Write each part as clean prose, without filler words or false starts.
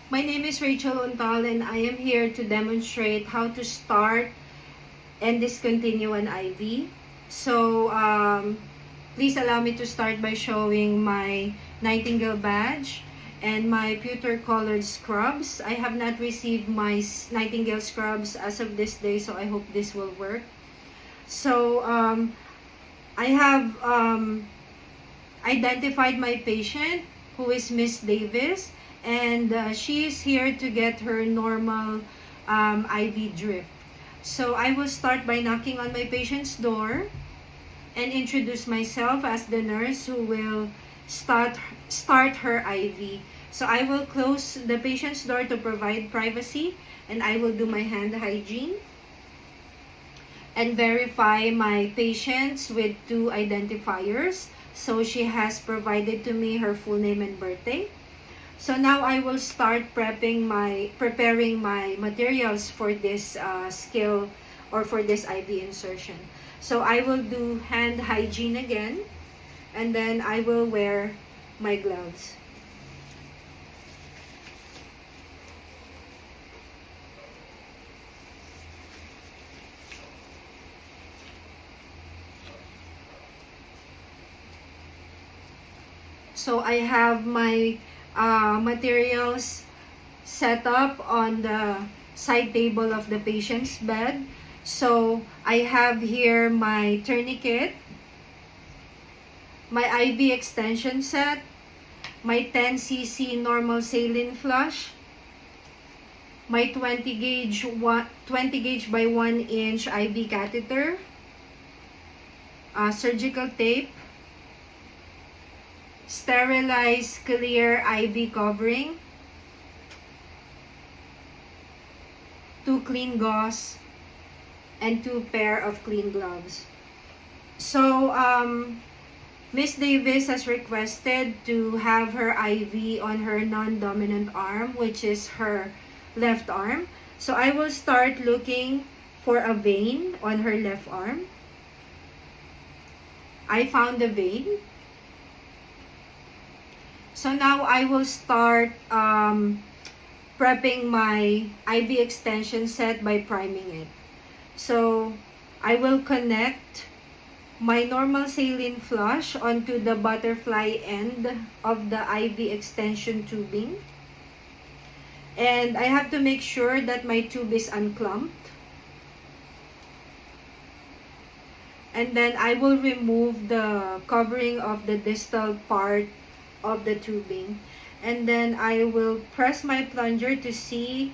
My name is Rachel Untal and I am here to demonstrate how to start and discontinue an IV. So, please allow me to start by showing my Nightingale badge and my pewter colored scrubs. I have not received my Nightingale scrubs as of this day, so I hope this will work. So, I have identified my patient, who is Miss Davis, and she is here to get her normal IV drip. So I will start by knocking on my patient's door and introduce myself as the nurse who will start her IV. So I will close the patient's door to provide privacy, and I will do my hand hygiene and verify my patients with 2 identifiers. So she has provided to me her full name and birthday. So now I will start preparing my materials for this skill or for this IV insertion. So I will do hand hygiene again, and then I will wear my gloves. So I have my materials set up on the side table of the patient's bed. So I have here my tourniquet, my IV extension set, my 10 cc normal saline flush, my 20 gauge by 1 inch IV catheter, surgical tape, sterilized clear IV covering, 2 clean gauze, and 2 pair of clean gloves. So, Miss Davis has requested to have her IV on her non-dominant arm, which is her left arm. So I will start looking for a vein on her left arm. I found the vein. So now I will start prepping my IV extension set by priming it. So I will connect my normal saline flush onto the butterfly end of the IV extension tubing. And I have to make sure that my tube is unclumped. And then I will remove the covering of the distal part of the tubing, and then I will press my plunger to see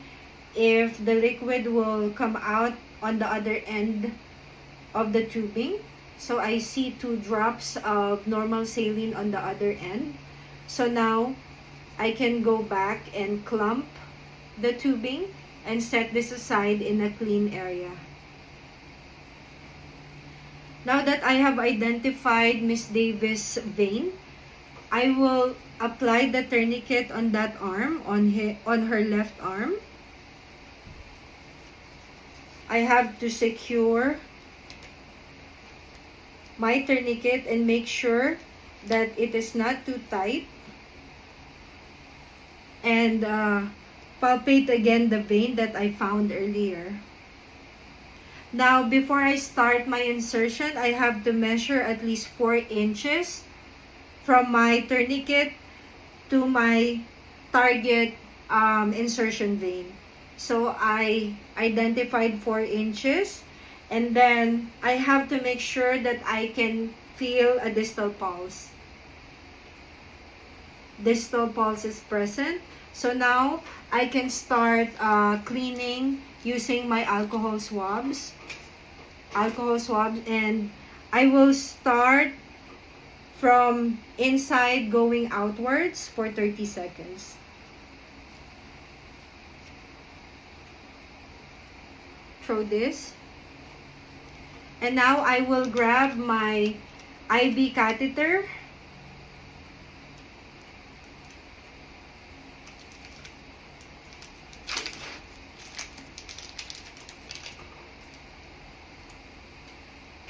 if the liquid will come out on the other end of the tubing. So I see 2 drops of normal saline on the other end. So now I can go back and clump the tubing and set this aside in a clean area. Now that I have identified Miss Davis' vein, I will apply the tourniquet on that arm, on her left arm. I have to secure my tourniquet and make sure that it is not too tight. And palpate again the vein that I found earlier. Now, before I start my insertion, I have to measure at least 4 inches from my tourniquet to my target insertion vein. So I identified 4 inches, and then I have to make sure that I can feel a distal pulse. Distal pulse is present. So now I can start cleaning using my alcohol swabs. And I will start from inside going outwards for 30 seconds. Throw this. And now I will grab my IV catheter.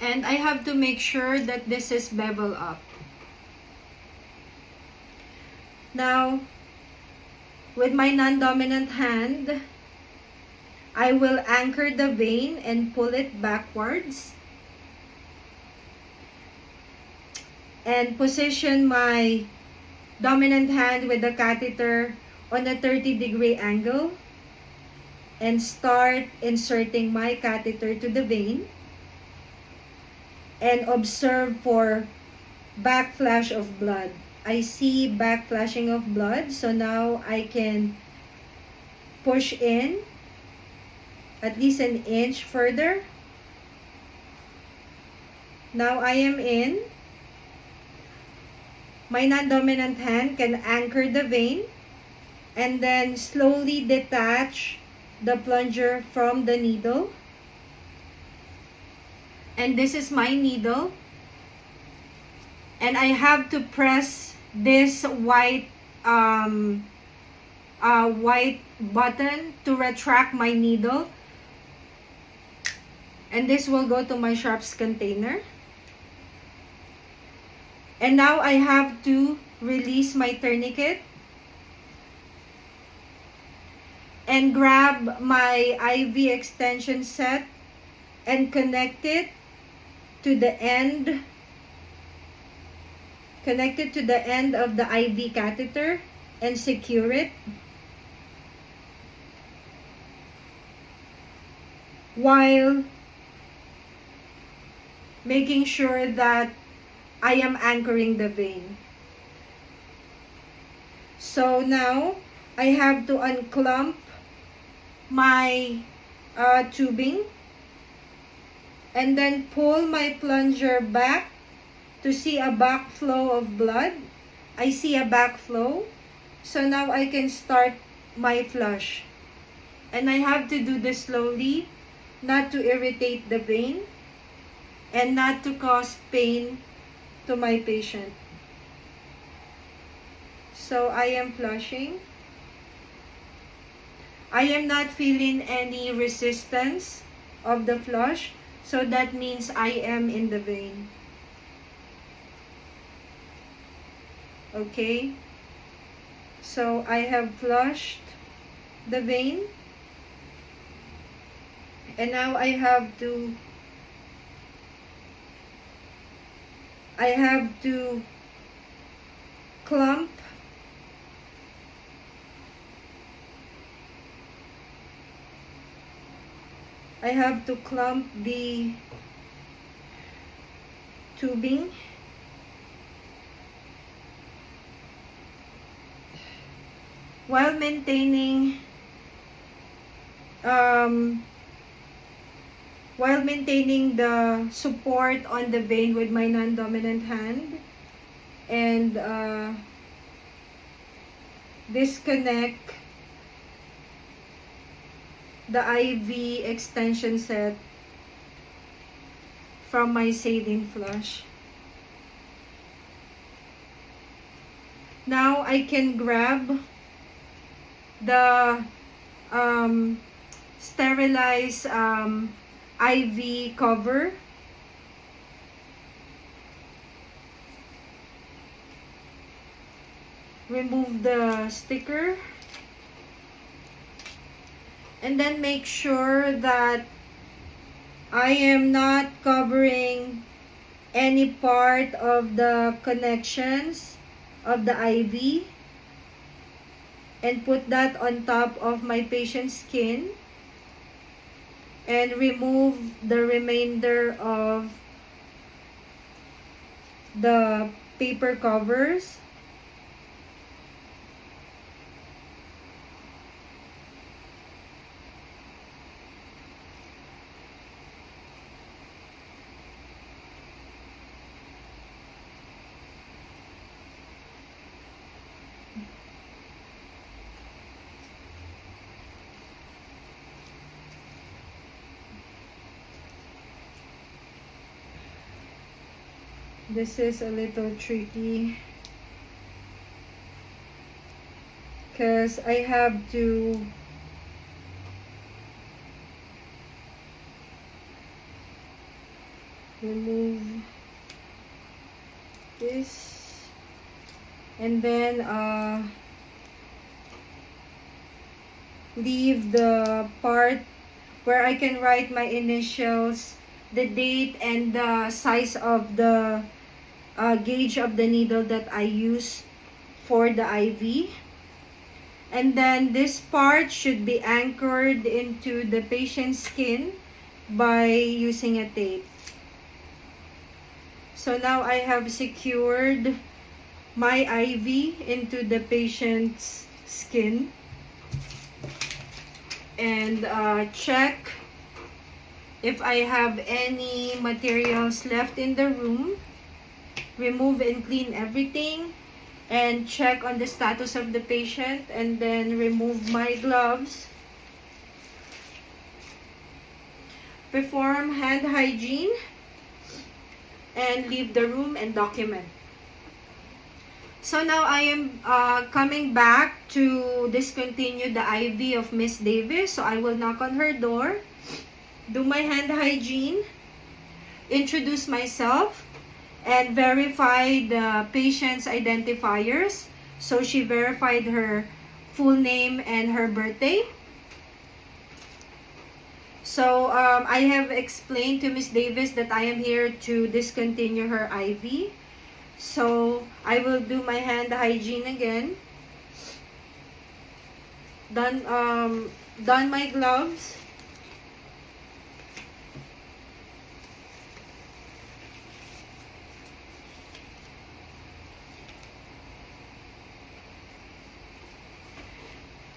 And I have to make sure that this is bevel up. Now, With my non-dominant hand, I will anchor the vein and pull it backwards. And position my dominant hand with the catheter on a 30-degree angle. And start inserting my catheter to the vein. And observe for backflash of blood. I see backflashing of blood. So now I can push in at least an inch further. Now I am in. My non-dominant hand can anchor the vein and then slowly detach the plunger from the needle. And this is my needle. And I have to press this white white button to retract my needle. And this will go to my sharps container. And now I have to release my tourniquet and grab my IV extension set and connect it to the end of the IV catheter and secure it. While making sure that I am anchoring the vein. So now I have to unclump my tubing and then pull my plunger back to see a backflow of blood. I see a backflow. So now I can start my flush. And I have to do this slowly, not to irritate the vein and not to cause pain to my patient. So I am flushing. I am not feeling any resistance of the flush, so that means I am in the vein. Okay, so I have flushed the vein, and now I have to clump the tubing while maintaining the support on the vein with my non-dominant hand, and disconnect the IV extension set from my saline flush. Now I can grab the sterilized IV cover remove the sticker, and then make sure that I am not covering any part of the connections of the IV, and put that on top of my patient's skin and remove the remainder of the paper covers. This is a little tricky because I have to remove this, and then leave the part where I can write my initials, the date, and the size of the gauge of the needle that I use for the IV. And then this part should be anchored into the patient's skin by using a tape. So now I have secured my IV into the patient's skin. And check if I have any materials left in the room. Remove and clean everything. And check on the status of the patient. And then remove my gloves. Perform hand hygiene. And leave the room and document. So now I am coming back to discontinue the IV of Miss Davis. So I will knock on her door, do my hand hygiene, introduce myself, and verify the patient's identifiers. So she verified her full name and her birthday. So I have explained to Miss Davis that I am here to discontinue her IV. So I will do my hand hygiene again. Done my gloves.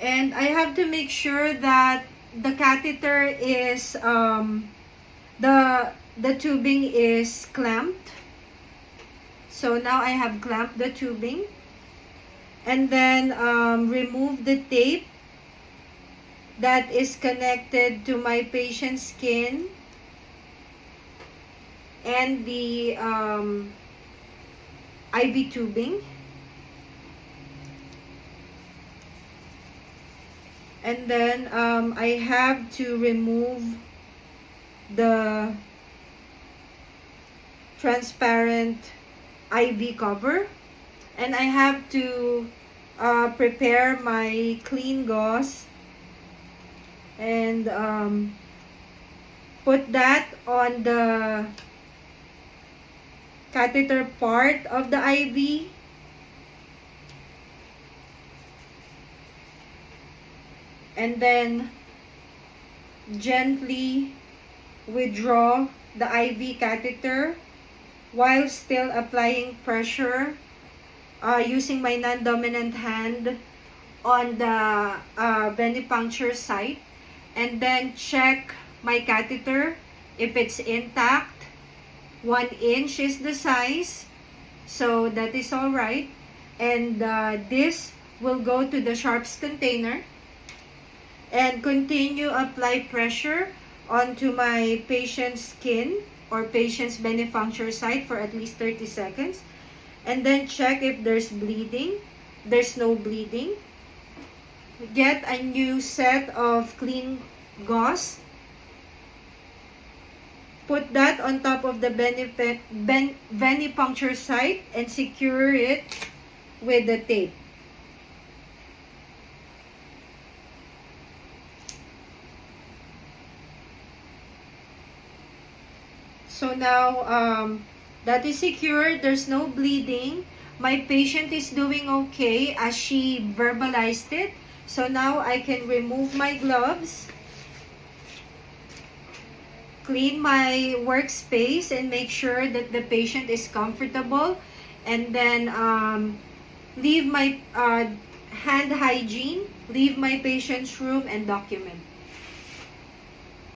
And I have to make sure that the catheter is the tubing is clamped. So now I have clamped the tubing. And then remove the tape that is connected to my patient's skin and the IV tubing. And then I have to remove the transparent IV cover, and I have to prepare my clean gauze and put that on the catheter part of the IV. And then gently withdraw the IV catheter while still applying pressure using my non-dominant hand on the venipuncture site. And then check my catheter if it's intact. 1 inch is the size, so that is all right. And this will go to the sharps container. And continue apply pressure onto my patient's skin or patient's venipuncture site for at least 30 seconds. And then check if there's bleeding. There's no bleeding. Get a new set of clean gauze. Put that on top of the venipuncture site and secure it with the tape. So now that is secured, there's no bleeding. My patient is doing okay as she verbalized it. So now I can remove my gloves, clean my workspace and make sure that the patient is comfortable, and then leave my hand hygiene, leave my patient's room and document.